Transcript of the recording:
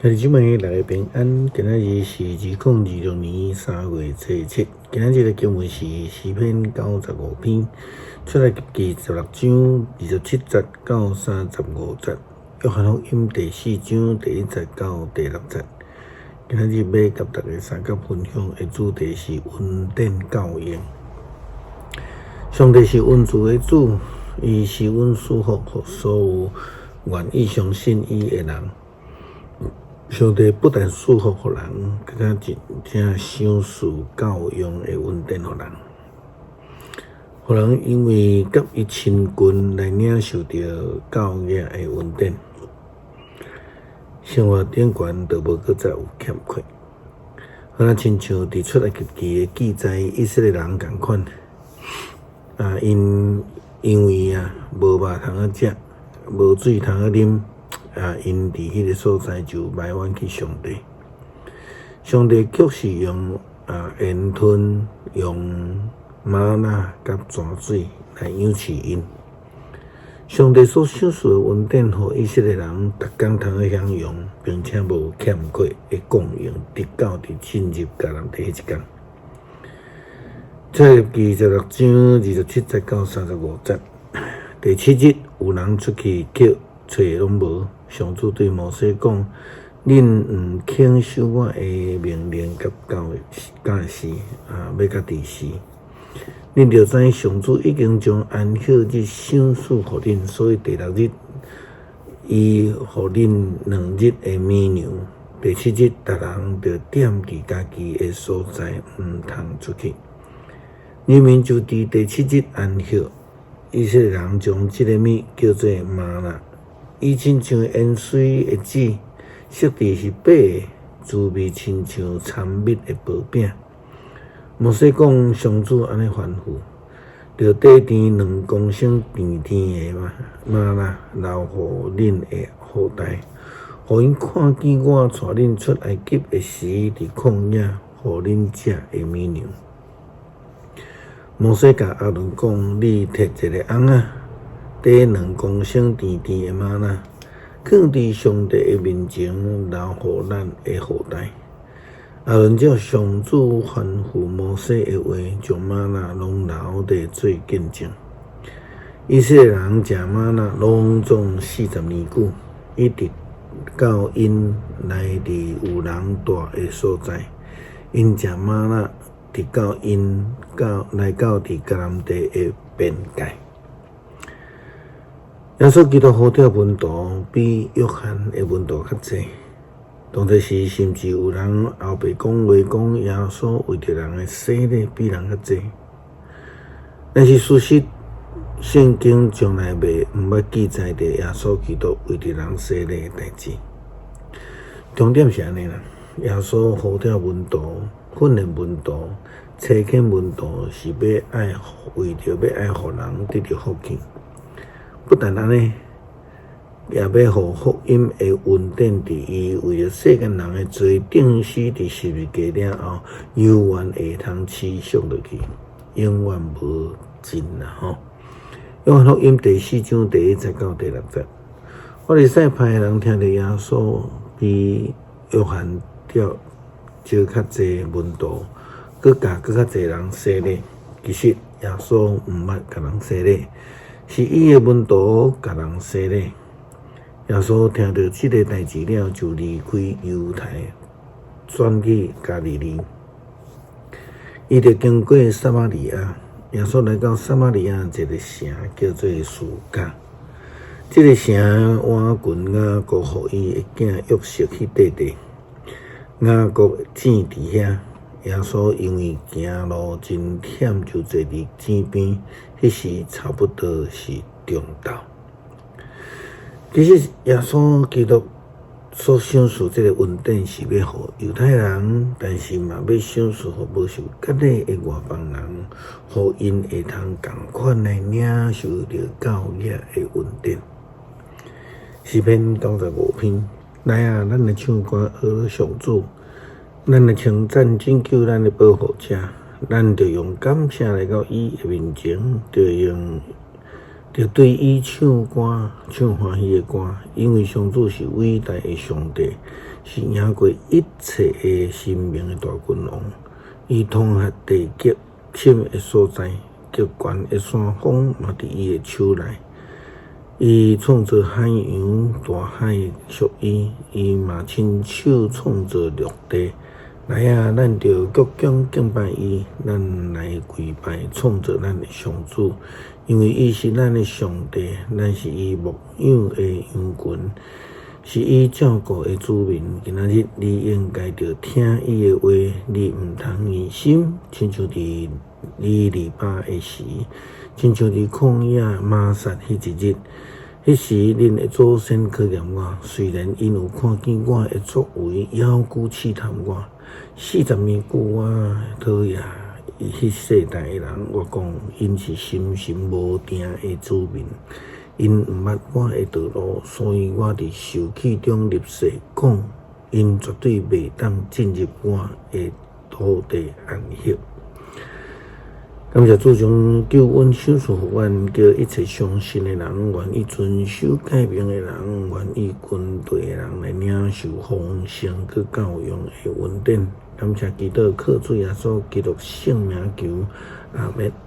兄弟姊妹，大家平安。今仔日是2026年3月7日。今仔日的经文是诗篇95篇，出来记16章27节到35节。约翰福音第4章第1节到第6节。今仔日要甲大家三角分享的主题是恩典教应。上帝是恩慈的主，伊是恩赐福予所有愿意相信伊的人。上帝不但赐福予人，更加真正赏赐教养的恩典予人，予人因为甲伊亲近来领受到教育的恩典，生活顶悬就无再有欠缺。好像亲像伫出埃及记的记载，以色列人同款，因为无肉通食，无水通啉。因伫迄个所在就埋怨去上帝，上帝却是用盐吞、用玛纳甲泉水来养饲因。上帝所赏赐的恩典，予以色列人逐工通享用，并且无欠缺的供应，直到伫进入迦南地迄一天。这记16章27节到35节，第7日有人出去找拢无。上主对摩西讲：“恁肯守我的命令甲教示，要甲治死。恁着知上主已经将安息日赏赐予恁，所以第6日，伊予恁2日的绵羊。第7日，逐人着踮伫家己的所在，毋通出去。人民就伫第7日安息。以色列人将这个物叫做玛纳。伊亲像盐水的籽，色质是白的，滋味亲像参蜜的薄饼。摩西讲，上主安尼吩咐，着地甜2公升甜甜的玛纳留予恁的后代，互因看见我带恁出埃及的时，伫旷野予恁食的绵羊。摩西甲阿伦讲，你摕一个甕底2公升甜甜的玛纳，放伫上帝的面前，留予咱的后代。阿伦照上主吩咐摩西的话，将玛纳拢留伫做见证。以色列人食玛纳拢总40年久，一直到因来伫有人住的所在。因食玛纳，直到因来到伫迦南地的边界。耶稣基督好条门徒比约翰的门徒较济，当这时甚至有人后白讲话讲耶稣为着人的洗礼比人较济，但是事实圣经从来毋捌记载着耶稣基督为着人洗礼的代志。重点是安尼啦，耶稣好条门徒、训练门徒、差遣门徒，是为着要爱互人得到福气。不但安尼，也要互福音的恩典伫伊为了世间人的罪定死伫十字架了后，永远会通持续落去，永远无尽啦吼。约翰福音第4章第1节到第6节，我哋西派的人听到耶稣比约翰招较济门徒，佮较济人洗礼。其实耶稣毋捌甲人洗礼。是伊的门徒甲人洗礼。耶稣听到这个代志了，就离开犹太，转去加利利。伊就经过撒玛利亚。耶稣来到撒玛利亚一个城，叫做苏加。这个城换群雅各予伊的囝约瑟去缀地。雅各井伫遐。耶稣因为行路真忝，就坐伫井边。迄时差不多是中昼。其实耶稣基督所赏赐这个恩典是要互犹太人，但是嘛要赏赐互无受割礼的外邦人，互因会通共款来领受着教育的恩典。诗篇95篇，来啊，咱来唱歌学上主。咱来称赞拯救咱的保护者，咱着用感谢来到伊的面前，着用着对伊唱歌，唱欢喜的歌，因为上主是伟大的上帝，是赢过一切的生命的大君王。伊统辖地极深的所在，极悬的山峰嘛伫伊的手内。伊创造海洋、大海属伊，伊嘛亲手创造陆地。来啊，咱着鞠躬敬拜伊，咱来跪拜创造咱的上主，因为伊是咱的上帝，咱是伊牧养的羊群，是伊照顾的子民。今仔日你应该着听伊的话，你毋通疑心，亲像伫你篱笆的时，亲像伫旷野玛撒迄一日。迄时，恁的祖先考验我，虽然因有看见我的作为，遥估试探我。40年久啊，讨厌迄世代的人，我讲因是心神无定的子民，因毋捌我的道路，所以我伫受气中入世，讲因绝对袂当进入我的土地安息。感谢主将救恩赏赐予阮，叫一切相信的人，愿意遵守诫命的人，愿意军队的人来领受丰盛佮教养的恩典。感谢基督靠主耶稣基督圣名求，阿们。